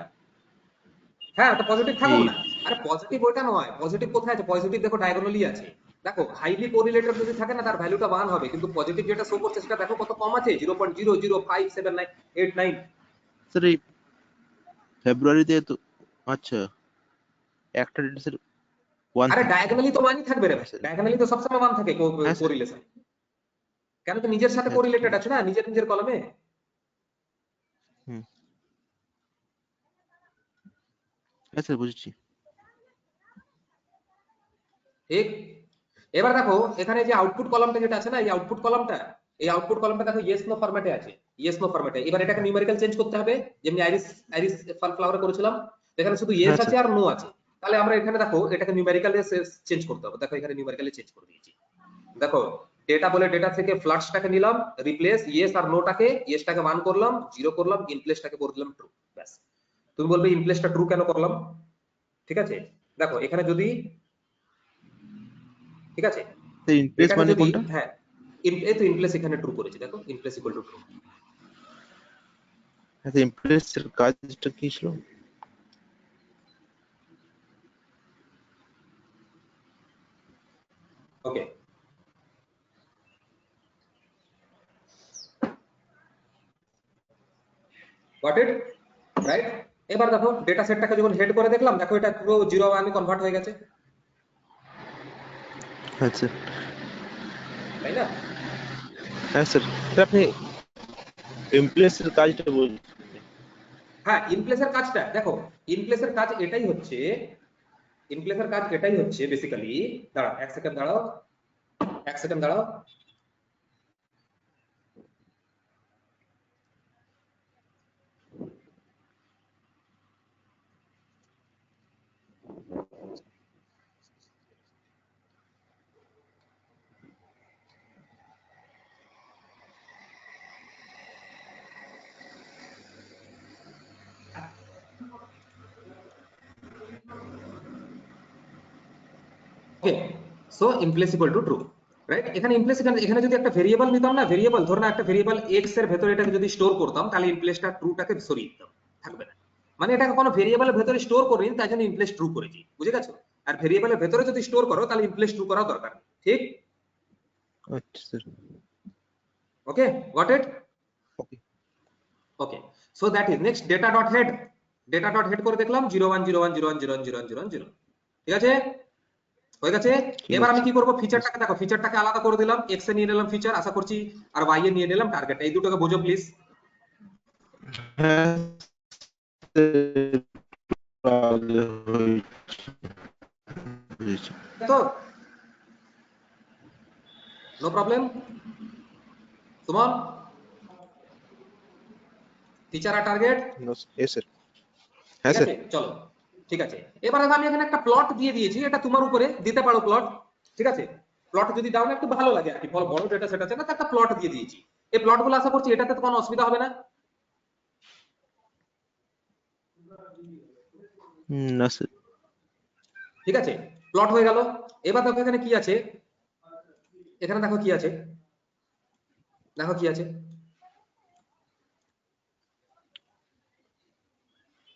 হ্যাঁ, তো পজিটিভ থাকুক এই না। আরে পজিটিভ ওটা নয়, পজিটিভ কোথায় আছে? পজিটিভ দেখো ডায়াগোনালি আছে। দেখো হাইলি কোরিলেটেড যদি থাকে না তার ভ্যালুটা 1 হবে, কিন্তু পজিটিভ যেটা শো করছে সেটা দেখো কত কম আছে, 0.0057989। স্যার এই ফেব্রুয়ারিতে তো, আচ্ছা, একটা ডেটা ওয়ান আরে থাকছে। ডায়াগোনালি তো 1ই থাকবে রে হ্যাঁ ভাই, স্যার। ডায়াগোনালি তো সবসময় 1 থাকে হ্যাঁ স্যার। কোরিলেশন, কেন তো নিজের সাথে হ্যাঁ স্যার। কোরিলেটেড আছে না, নিজের নিজের কলমে, হুম। হ্যাঁ স্যার বুঝেছি। ঠিক? এবার দেখো এখানে যে আউটপুট কলামটা যেটা আছে না, এই আউটপুট কলামটা, এই আউটপুট কলামটা দেখো ইয়েস নো ফরম্যাটে আছে, ইয়েস নো ফরম্যাটে। এবার এটাকে নিউমেরিক্যাল চেঞ্জ করতে হবে, যেমনি আইরিস আইরিস সানফ্লাওয়ারে করেছিলাম, এখানে শুধু ইয়েস হ্যাঁ আছে স্যার। আর নো আছে। তাহলে আমরা এখানে দেখো এটাকে নিউমেরিক্যালে চেঞ্জ করতে হবে, দেখো এখানে নিউমেরিক্যালে চেঞ্জ করে দিয়েছি। দেখো ডেটা বলে ডেটা থেকে ফ্লাক্সটাকে নিলাম, রিপ্লেস ইয়েস আর নোটাকে, ইয়েসটাকে 1 করলাম, 0 করলাম, ইন প্লেসটাকে করে দিলাম ট্রু, ব্যাস। তুমি বলবে ইন প্লেসটা ট্রু কেন করলাম, ঠিক আছে? দেখো এখানে যদি, ঠিক আছে, স্যার ইনপ্লেস এটাকে মানে যদি, কোনটা? হ্যাঁ, এই তো ইনপ্লেস এখানে ট্রু করেছি, দেখো ইনপ্লেস ইকুয়াল টু ট্রু। হ্যাঁ স্যার, ইমপ্রেস এর কাজটা কি ছিল? ওকে, গট ইট, রাইট? এবার দেখো ডেটা সেটটাকে যখন হেড করে দেখলাম, দেখো এটা পুরো 0 1 কনভার্ট হয়ে গেছে, হ্যাঁ স্যার। তাই না? হ্যাঁ স্যার। স্যার আপনি ইমপ্লেস এর কাজটা বলছেন? হ্যাঁ, ইনপ্লেসের কাজটা দেখো, ইনপ্লেসের কাজ এটাই হচ্ছে, ইনপ্লেসের কাজ এটাই হচ্ছে বেসিক্যালি, দাঁড়াও এক সেকেন্ড, দাঁড়াও এক সেকেন্ড, দাঁড়াও। Okay, so implies equal to true, right? এখানে ইমপ্লিস, এখানে যদি একটা ভেরিয়েবল নিতাম না, ভেরিয়েবল ধরুন একটা ভেরিয়েবল x এর ভেতরে এটাকে যদি স্টোর করতাম, তাহলে ইমপ্লিসটা ট্রুটাকে সরিয়ে দিতাম, থাকবে না। মানে এটাকে কোনো ভেরিয়েবলের ভেতরে স্টোর করিনি, তাই জন্য ইমপ্লিস ট্রু করেছি, বুঝে গেছো? আর ভেরিয়েবলের ভেতরে যদি স্টোর করো তাহলে ইমপ্লিস ট্রু করাও দরকার, ঠিক? আচ্ছা sir. Okay, got it? Okay. Okay, so that is next data dot head. Data dot head করে দেখলাম 0 1 0 1 0 1 0 1 0 0, ঠিক আছে? হয়ে গেছে। এবার আমি কি করব, ফিচারটাকে দেখো, ফিচারটাকে আলাদা করে দিলাম, x এ নিয়ে নিলাম ফিচার, আশা করছি, আর y এ নিয়ে নিলাম টার্গেট। এই দুটোকে বোঝো প্লিজ। হ্যাঁ তো নো প্রবলেম, সুমন, ফিচার আর টার্গেট, স্যার। ঠিক হ্যাঁ স্যার। আছে? চলো, ঠিক আছে। এবার আমি এখানে একটা প্লট দিয়ে দিয়েছি, এটা তোমার উপরে দিতে পারো প্লট, ঠিক আছে? প্লট যদি দাও না একটু ভালো লাগে আর কি, বড় ডেটা সেট আছে না, তো একটা প্লট দিয়ে দিয়েছি। এই প্লট গুলো আশা করছি এটাতে তো কোনো অসুবিধা হবে না। না স্যার। ঠিক আছে, প্লট হয়ে গেল। এবার দেখো এখানে কি আছে, এখানে দেখো কি আছে, দেখো কি আছে,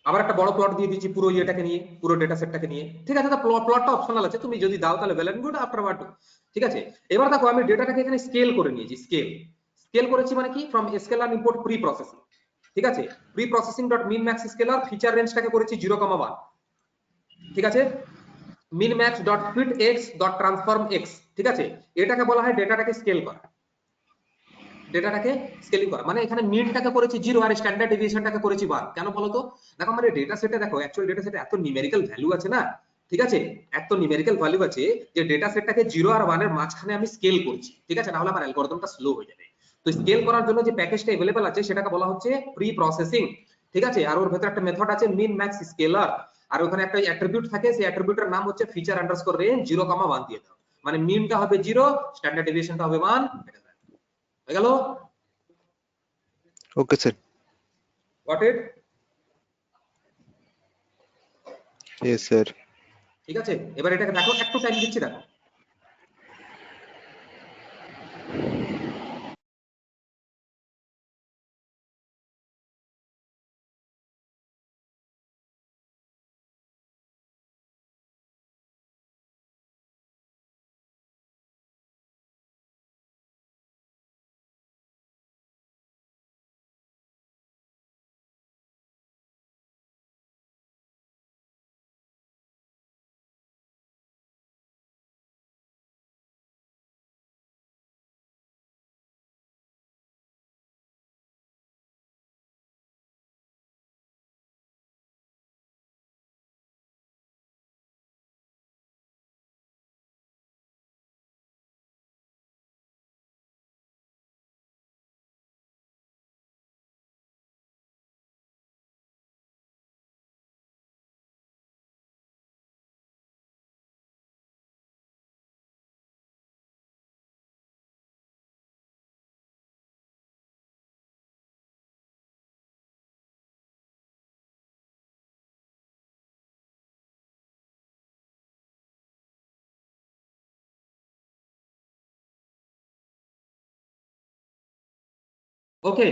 আবার একটা বড় প্লট দিয়ে দিচ্ছি পুরো ইয়েটাকে নিয়ে, পুরো ডেটা সেটটাকে নিয়ে, ঠিক আছে? তো প্লটটা অপশনাল আছে, তুমি যদি দাও তাহলে well and good, after what, ঠিক আছে? এবার দেখো আমি ডেটাটাকে এখানে স্কেল করে নিয়েছি, স্কেল, স্কেল করেছি মানে কি, from scaler import pre processing, ঠিক আছে? Pre processing dot min max scaler, feature রেঞ্জটাকে করেছি 0,1, ঠিক আছে? Min max dot fit X dot transform X, ঠিক আছে? এটাকে বলা হয় ডেটাটাকে স্কেল করা, ডেটাটাকে স্কেলিং করা। মানে এখানে মিনটাকে করেছি 0 আর স্ট্যান্ডার্ড ডেভিয়েশনটাকে করেছি 1। কেন বলো তো? দেখো মানে ডেটা সেটে, দেখো অ্যাকচুয়াল ডেটা সেটে এত নিউমেরিক্যাল ভ্যালু আছে না, ঠিক আছে? এত নিউমেরিক্যাল ভ্যালু আছে যে ডেটা সেটটাকে 0 আর 1 এর মাঝখানে আমি স্কেল করছি, ঠিক আছে? না হলে আমার অ্যালগরিদমটা স্লো হয়ে যাবে। তো স্কেল করার জন্য যে প্যাকেজটা अवेलेबल আছে সেটাকে বলা হচ্ছে প্রি প্রসেসিং, ঠিক আছে? আর ওর ভেতরে একটা মেথড আছে মিন ম্যাক্স স্কেলার, আর ওখানে একটা অ্যাট্রিবিউট থাকে, সেই অ্যাট্রিবিউটের নাম হচ্ছে ফিচার আন্ডারস্কোর রেঞ্জ 0,1 দিয়ে দাও। মানে মিনটা হবে 0, স্ট্যান্ডার্ড ডেভিয়েশনটা হবে 1, হয়ে গেল? Okay sir. Got it? Yes sir. ঠিক আছে, এবার এটাকে দেখো, একটু টাইম দিচ্ছি, দেখো। Okay,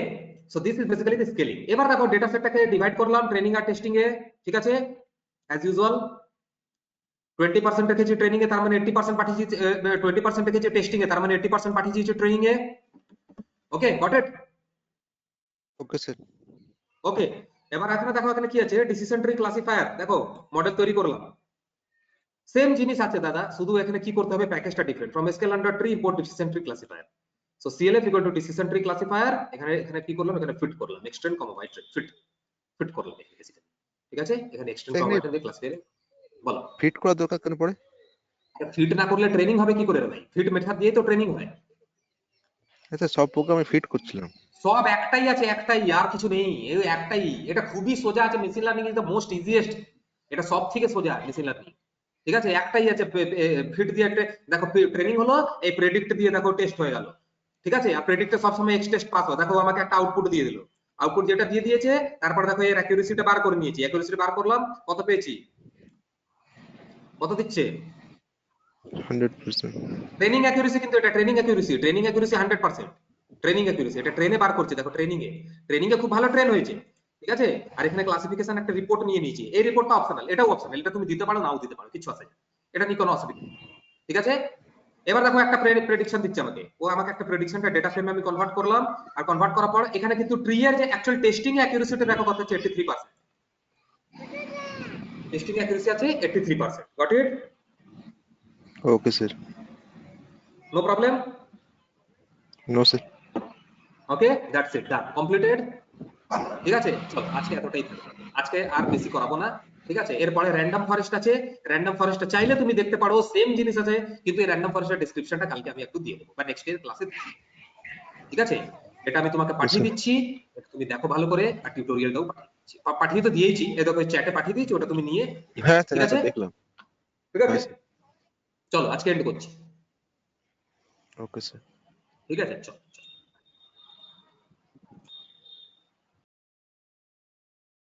so this is basically the scaling. এবার দেখো ডেটা সেটটাকে ডিভাইড করলাম ট্রেনিং আর টেস্টিং এ, ঠিক আছে? অ্যাজ ইউজুয়াল 20% রেখেছি ট্রেনিং এ, তার মানে 80% পাঠিয়েছি, 20% রেখেছি টেস্টিং এ, তার মানে 80% পাঠিয়েছি ট্রেনিং এ। Okay, got it? Okay sir. Okay, এবার এখানে দেখো এখানে কি আছে, ডিসিশন ট্রি ক্লাসিফায়ার, দেখো মডেল তৈরি করলাম, সেম জিনিস আছে দাদা, শুধু এখানে কি করতে হবে, প্যাকেজটা different, from scale under tree import decision tree classifier. So CLF equal to decision tree classifier, এখানে এখানে কি করলাম, এখানে ফিট করলাম এক্সটেন্ড কমা হোয়াইট ফিট, ফিট করলাম বেসিক্যালি, ঠিক আছে? এখানে এক্সটেন্ড কমা এখানে হোয়াইট দিয়ে ক্লাসিফায়ার, বলো। ফিট করার দরকার কেন পড়ে? ফিট না করলে ট্রেনিং হবে কি করে রে ভাই? ফিট মেথড দিয়ে তো ট্রেনিং হয়। আচ্ছা সব প্রোগ্রামে ফিট করছিলাম। সব একটাই আছে, একটাই, আর কিছু নেই, এই একটাই, এটা খুবই সোজা আছে, machine learning is the most easiest, এটা সব থেকে সোজা মেশিন লার্নিং, ঠিক আছে? একটাই আছে, ফিট দিয়ে একটা, দেখো ট্রেনিং হলো, এই প্রেডিক্ট দিয়ে দেখো টেস্ট হয়ে গেল, ঠিক আছে? আর প্রেডিক্টে সবসময় এক্স টেস্ট পাস হয়, দেখো আমাকে একটা আউটপুট দিয়ে দিল, আউটপুট যেটা দিয়ে দিয়েছে, তারপর দেখো এর অ্যাকুরেসিটা বার করে নিয়েছি, অ্যাকুরেসিটা বার করলাম, কত পেয়েছি, কত দিচ্ছে? 100%. ট্রেনিং অ্যাকুরেসি, কিন্তু এটা ট্রেনিং অ্যাকুরেসি, 100%। ট্রেনিং অ্যাকুরেসি, এটা ট্রেনে বার করছে, দেখো ট্রেনিং এ খুব ভালো ট্রেন হয়েছে, ঠিক আছে। আর এখানে ক্লাসিফিকেশন একটা রিপোর্ট নিয়ে নিয়েছি, এই রিপোর্টটা অপশনাল, এটাও অপশনাল, এটা তুমি দিতে পারো নাও দিতে পারো, কিছু আসে না, এটা নিয়ে কোনো অসুবিধা নেই, ঠিক আছে। এবার দেখো একটা প্রেডিকশন দিচ্ছে আমাকে, ও আমাকে একটা প্রেডিকশনটা ডেটা ফ্রেমে আমি কনভার্ট করলাম, আর কনভার্ট করার পর এখানে কিন্তু ট্রি এর যে অ্যাকচুয়াল টেস্টিং অ্যাকুরেসিটা দেখো কত হচ্ছে, 83%। টেস্টিং অ্যাকুরেসি আছে 83%, got it? Okay, sir. No problem? No, sir. Okay, that's it, done, completed, ঠিক আছে। চল আজকে এতটাই থাকবে, আজকে আর বেশি করাবো না, ঠিক আছে। এরপরে র্যান্ডম ফরেস্ট আছে, র্যান্ডম ফরেস্টটা চাইলে তুমি দেখতে পারো, সেম জিনিস আছে, কিন্তু এই র্যান্ডম ফরেস্টের ডেসক্রিপশনটা কালকে আমি একটু দিয়ে দেবো বা নেক্সট এর ক্লাসে, ঠিক আছে। এটা আমি তোমাকে পাঠিয়ে দিচ্ছি, এটা তুমি দেখো ভালো করে, আর টিউটোরিয়ালটাও পাঠিয়ে তো দিয়েছি, এই দেখো চ্যাটে পাঠিয়ে দিয়েছি, ওটা তুমি নিয়ে, হ্যাঁ ঠিক আছে, স্যার, দেখলাম। ঠিক আছে। হ্যাঁ স্যার। চলো আজকে এন্ড করছি, ওকে স্যার। ঠিক আছে, চলো।